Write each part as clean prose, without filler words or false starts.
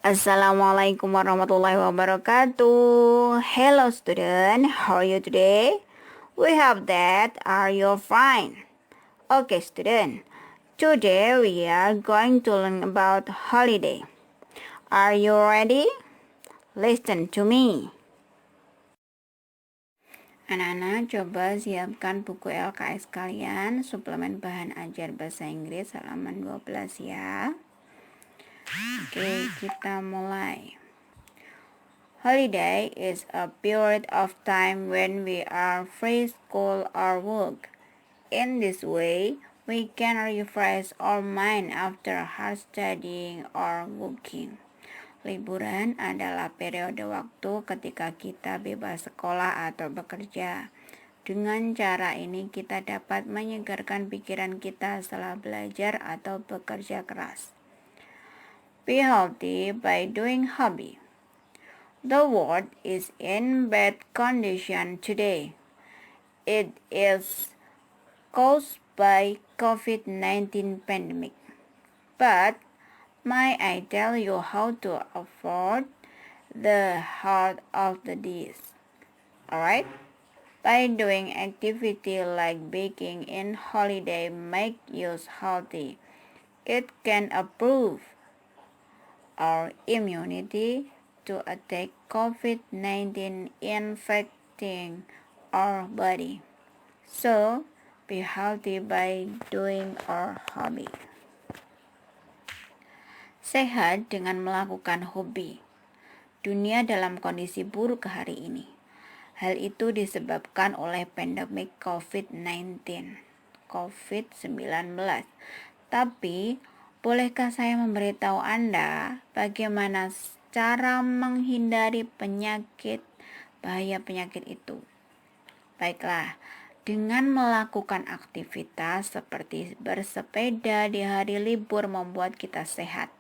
Assalamualaikum warahmatullahi wabarakatuh. Hello student, how are you today? We hope that are you fine. Okay student, today we are going to learn about holiday. Are you ready? Listen to me. Anak-anak coba siapkan buku LKS kalian, suplemen bahan ajar bahasa Inggris halaman 12 ya. Oke, kita mulai. Holiday is a period of time when we are free school or work. In this way, we can refresh our mind after hard studying or working. Liburan adalah periode waktu ketika kita bebas sekolah atau bekerja. Dengan cara ini kita dapat menyegarkan pikiran kita setelah belajar atau bekerja keras. Be healthy by doing hobby. The world is in bad condition today. It is caused by COVID-19 pandemic. But may I tell you how to avoid the heart of the disease? Alright? By doing activity like baking in holiday make you healthy. It can improve our immunity to attack COVID-19 infecting our body. So, be healthy by doing our hobby. Sehat dengan melakukan hobi. Dunia dalam kondisi buruk hari ini. Hal itu disebabkan oleh pandemik COVID-19. Tapi, bolehkah saya memberitahu Anda bagaimana cara menghindari bahaya penyakit itu? Baiklah, dengan melakukan aktivitas seperti bersepeda di hari libur membuat kita sehat,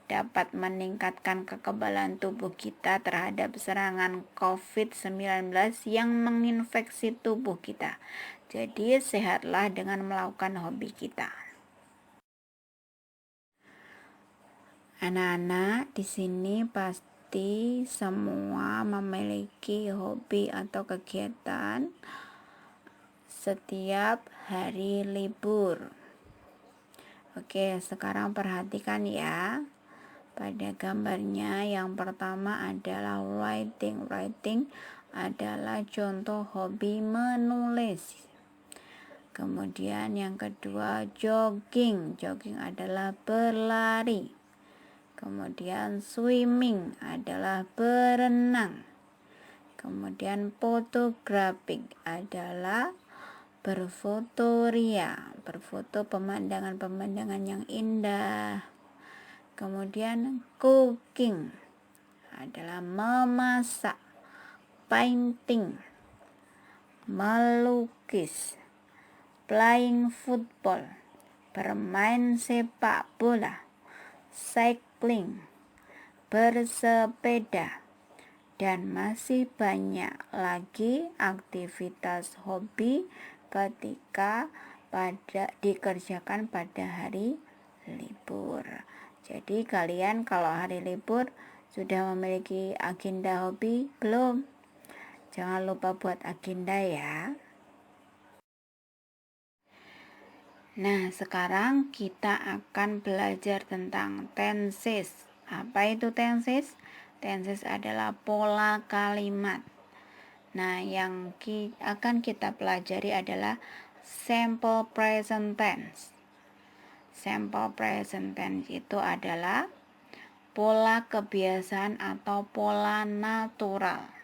dapat meningkatkan kekebalan tubuh kita terhadap serangan COVID-19 yang menginfeksi tubuh kita. Jadi, sehatlah dengan melakukan hobi kita. Anak-anak di sini pasti semua memiliki hobi atau kegiatan setiap hari libur. Oke, sekarang perhatikan ya. Pada gambarnya yang pertama adalah writing. Writing adalah contoh hobi menulis. Kemudian yang kedua jogging. Jogging adalah berlari. Kemudian swimming adalah berenang. Kemudian photographic adalah berfotoria, berfoto pemandangan-pemandangan yang indah. Kemudian cooking adalah memasak, painting, melukis, playing football, bermain sepak bola, cycling, bersepeda, dan masih banyak lagi aktivitas hobi ketika dikerjakan pada hari libur. Jadi kalian kalau hari libur sudah memiliki agenda hobi belum? Jangan lupa buat agenda ya. Nah, sekarang kita akan belajar tentang tenses. Apa itu tenses? Tenses adalah pola kalimat. Nah, yang akan kita pelajari adalah simple present tense. Simple present tense itu adalah pola kebiasaan atau pola natural.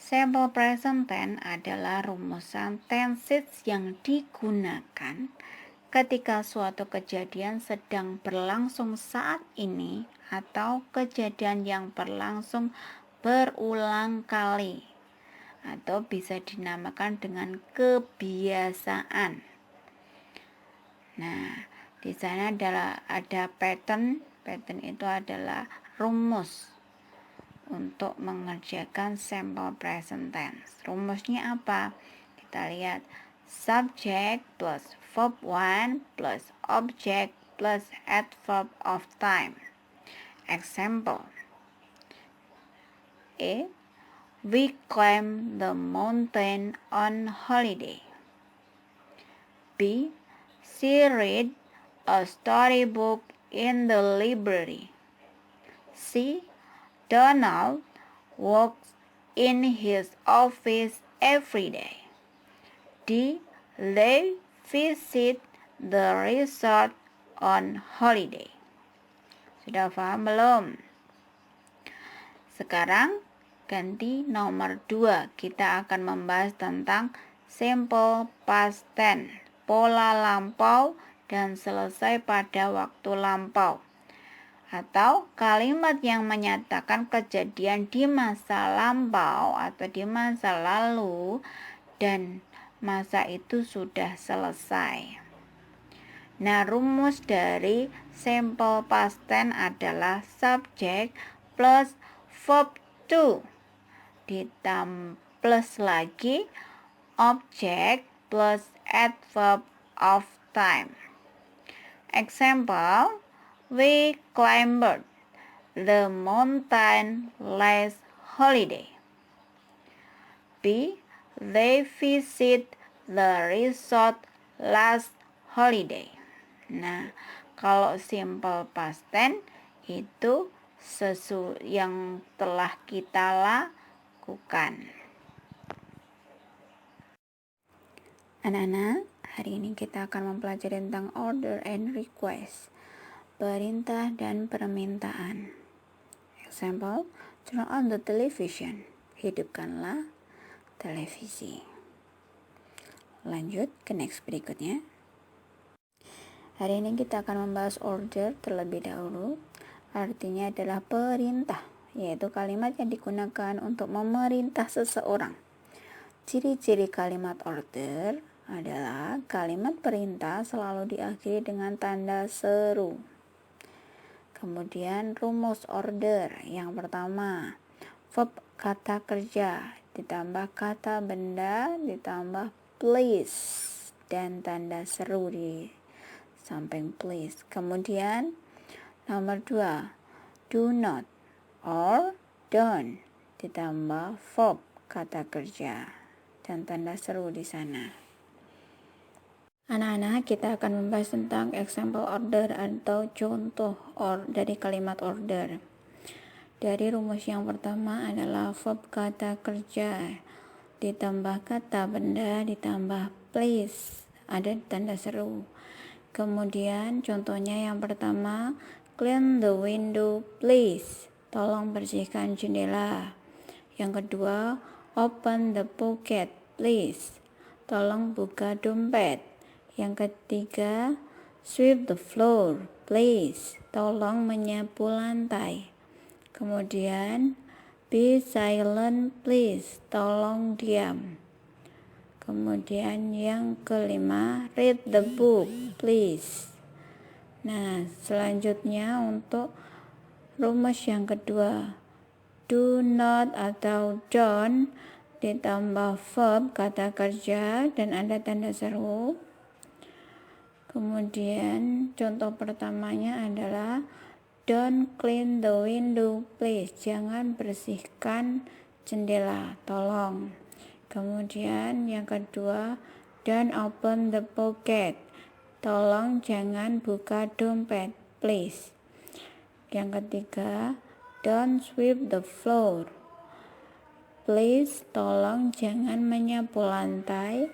Simple present tense adalah rumusan tenses yang digunakan ketika suatu kejadian sedang berlangsung saat ini atau kejadian yang berlangsung berulang kali atau bisa dinamakan dengan kebiasaan. Nah, di sana ada pattern. Pattern itu adalah rumus untuk mengerjakan simple present tense. Rumusnya apa? Kita lihat. Subject plus verb 1 plus object plus adverb of time. Example: A. We climb the mountain on holiday. B. She read a storybook in the library. C. Donald works in his office every day. D. They visit the resort on holiday. Sudah paham belum? Sekarang ganti nomor 2. Kita akan membahas tentang simple past tense, pola lampau dan selesai pada waktu lampau, atau kalimat yang menyatakan kejadian di masa lampau atau di masa lalu dan masa itu sudah selesai. Nah, rumus dari simple past tense adalah subject plus verb to plus lagi object plus adverb of time. Example: we climbed the mountain last holiday. B. They visit the resort last holiday. Nah, kalau simple past tense itu yang telah kita lakukan. Anak-anak, hari ini kita akan mempelajari tentang order and request, perintah dan permintaan. Example: turn on the television. Hidupkanlah televisi. Lanjut ke next berikutnya. Hari ini kita akan membahas order terlebih dahulu. Artinya adalah perintah, yaitu kalimat yang digunakan untuk memerintah seseorang. Ciri-ciri kalimat order adalah kalimat perintah selalu diakhiri dengan tanda seru. Kemudian rumus order yang pertama, verb kata kerja ditambah kata benda ditambah please dan tanda seru di samping please. Kemudian nomor 2, do not or don't ditambah verb kata kerja dan tanda seru di sana. Anak-anak, kita akan membahas tentang example order atau contoh dari kalimat order. Dari rumus yang pertama adalah verb kata kerja ditambah kata benda ditambah please, ada tanda seru. Kemudian contohnya yang pertama, clean the window please, tolong bersihkan jendela. Yang kedua, open the pocket please, tolong buka dompet. Yang ketiga, sweep the floor please, tolong menyapu lantai. Kemudian, be silent please, tolong diam. Kemudian yang kelima, read the book please. Nah, selanjutnya untuk rumus yang kedua, do not atau don't ditambah verb kata kerja dan ada tanda seru. Kemudian contoh pertamanya adalah don't clean the window please, jangan bersihkan jendela, tolong. Kemudian yang kedua, don't open the pocket, tolong jangan buka dompet please. Yang ketiga, don't sweep the floor please, tolong jangan menyapu lantai.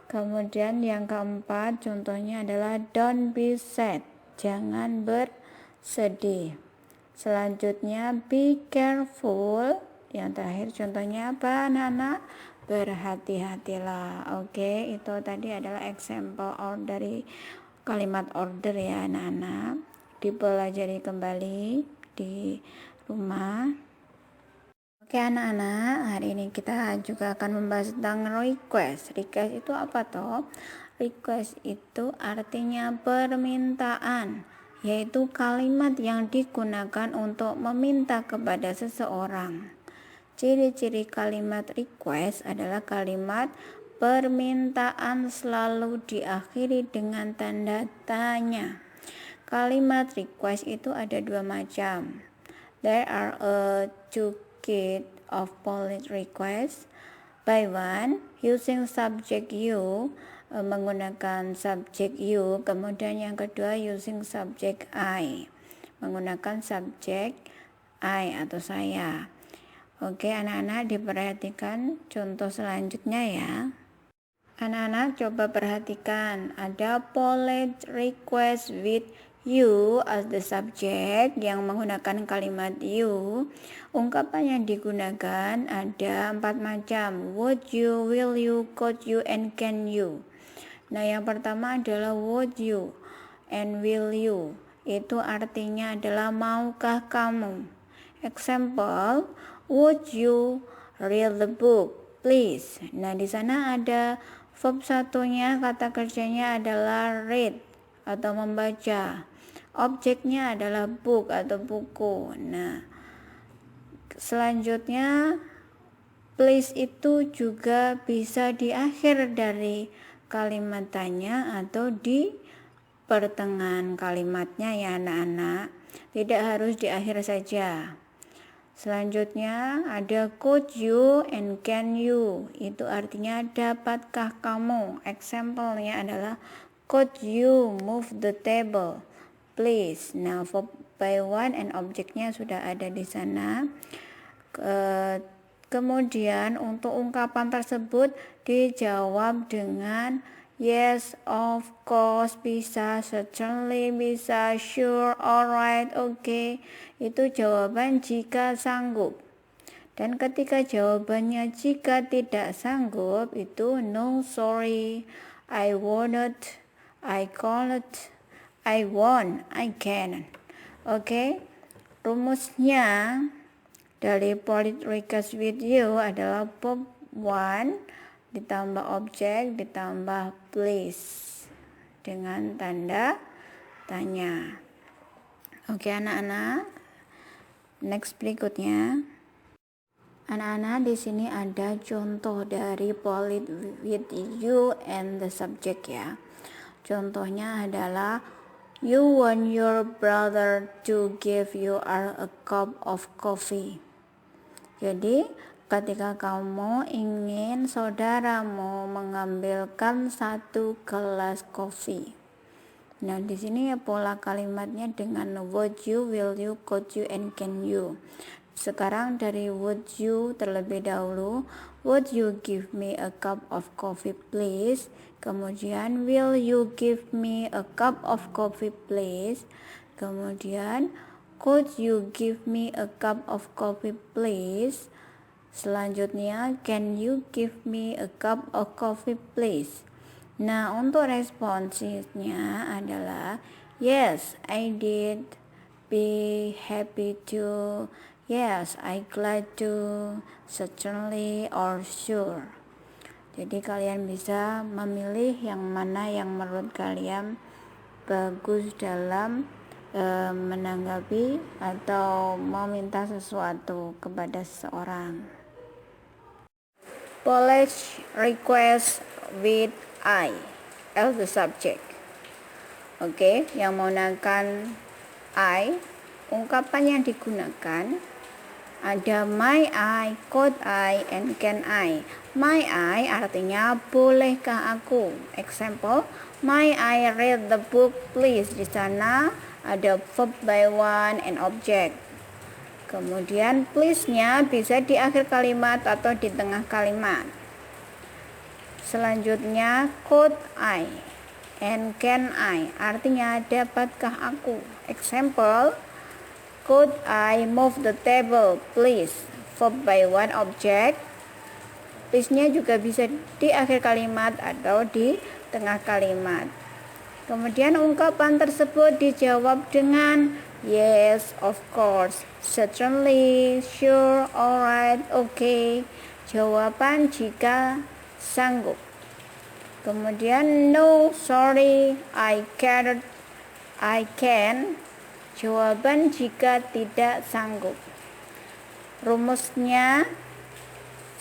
Kemudian yang keempat contohnya adalah don't be sad, jangan bersedih. Selanjutnya be careful. Yang terakhir contohnya apa anak-anak? Berhati-hatilah. Oke, itu tadi adalah example dari kalimat order ya anak-anak. Dipelajari kembali di rumah. Oke anak-anak, hari ini kita juga akan membahas tentang request. Request itu apa toh? Request itu artinya permintaan, yaitu kalimat yang digunakan untuk meminta kepada seseorang. Ciri-ciri kalimat request adalah kalimat permintaan selalu diakhiri dengan tanda tanya. Kalimat request itu ada 2 macam. There are two kits of polite requests. By one, using subject you, menggunakan subject you. Kemudian yang kedua, using subject I, menggunakan subject I atau saya. Oke, anak-anak diperhatikan contoh selanjutnya ya. Anak-anak coba perhatikan, ada polite request with you as the subject yang menggunakan kalimat you. Ungkapan yang digunakan ada 4 macam: would you, will you, could you, and can you. Nah, yang pertama adalah would you and will you. Itu artinya adalah maukah kamu. Example, would you read the book, please? Nah, di sana ada verb satunya, kata kerjanya adalah read atau membaca. Objeknya adalah book atau buku. Nah, selanjutnya please itu juga bisa di akhir dari kalimat tanya atau di pertengahan kalimatnya ya anak-anak. Tidak harus di akhir saja. Selanjutnya ada could you and can you. Itu artinya dapatkah kamu. Example-nya adalah could you move the table, please. Nah, verb by one and objeknya sudah ada di sana. Kemudian untuk ungkapan tersebut dijawab dengan yes, of course, bisa, certainly, bisa, sure, alright, okay. Itu jawaban jika sanggup. Dan ketika jawabannya jika tidak sanggup, itu no, sorry, I won't, I can't, I won't, I can't. Oke, rumusnya dari polite request with you adalah verb one ditambah objek ditambah please dengan tanda tanya. Oke anak-anak, next berikutnya. Anak-anak, di sini ada contoh dari polite with you and the subject ya. Contohnya adalah you want your brother to give you a cup of coffee. Jadi ketika kamu ingin saudaramu mengambilkan 1 gelas kopi. Nah, di sini ya pola kalimatnya dengan would you, will you, could you, and can you. Sekarang dari would you terlebih dahulu. Would you give me a cup of coffee, please? Kemudian will you give me a cup of coffee, please? Kemudian could you give me a cup of coffee, please? Selanjutnya, can you give me a cup of coffee, please? Nah, untuk responsnya adalah yes, I did. Be happy to. Yes, I glad to. Certainly or sure. Jadi kalian bisa memilih yang mana yang menurut kalian bagus dalam menanggapi atau meminta sesuatu kepada seseorang. Polite request with I as the subject. Oke, yang menggunakan I, ungkapan yang digunakan ada may I, could I, and can I. May I artinya bolehkah aku. Example, may I read the book, please. Di sana ada verb by one and object. Kemudian please-nya bisa di akhir kalimat atau di tengah kalimat. Selanjutnya could I and can I artinya dapatkah aku. Example, could I move the table, please? Verb by one object. Please-nya juga bisa di akhir kalimat atau di tengah kalimat. Kemudian ungkapan tersebut dijawab dengan yes, of course, certainly, sure, alright, okay. Jawaban jika sanggup. Kemudian no, sorry, I can't, I can. Jawaban jika tidak sanggup. Rumusnya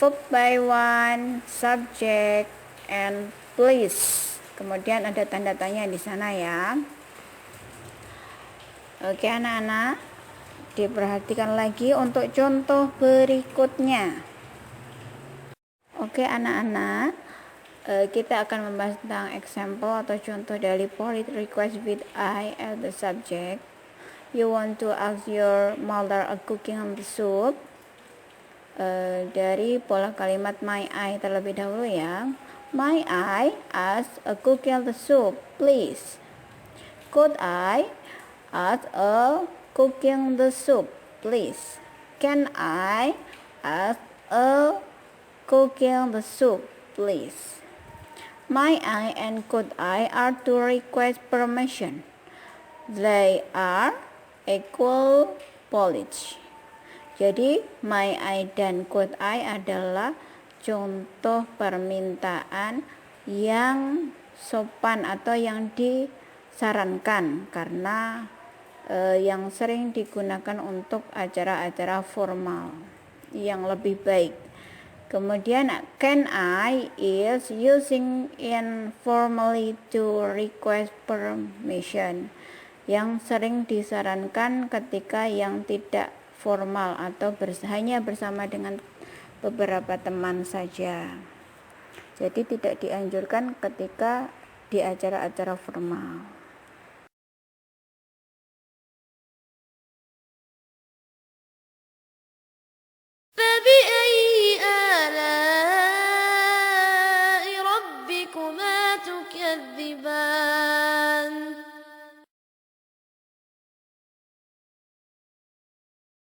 verb by one, subject, and please. Kemudian ada tanda tanya di sana ya. Oke anak-anak, Diperhatikan lagi untuk contoh berikutnya. Oke anak-anak, kita akan membahas tentang example atau contoh dari polite request with I as the subject. You want to ask your mother a cooking the soup. Dari pola kalimat my I terlebih dahulu ya. My I ask a cooking the soup, please. Could I ask a cooking the soup, please? Can I ask a cooking the soup, please? My I and could I are to request permission. They are equal polite. Jadi my I dan could I adalah contoh permintaan yang sopan atau yang disarankan karena yang sering digunakan untuk acara-acara formal yang lebih baik. Kemudian can I is using informally to request permission, yang sering disarankan ketika yang tidak formal atau hanya bersama dengan beberapa teman saja. Jadi tidak dianjurkan ketika di acara-acara formal.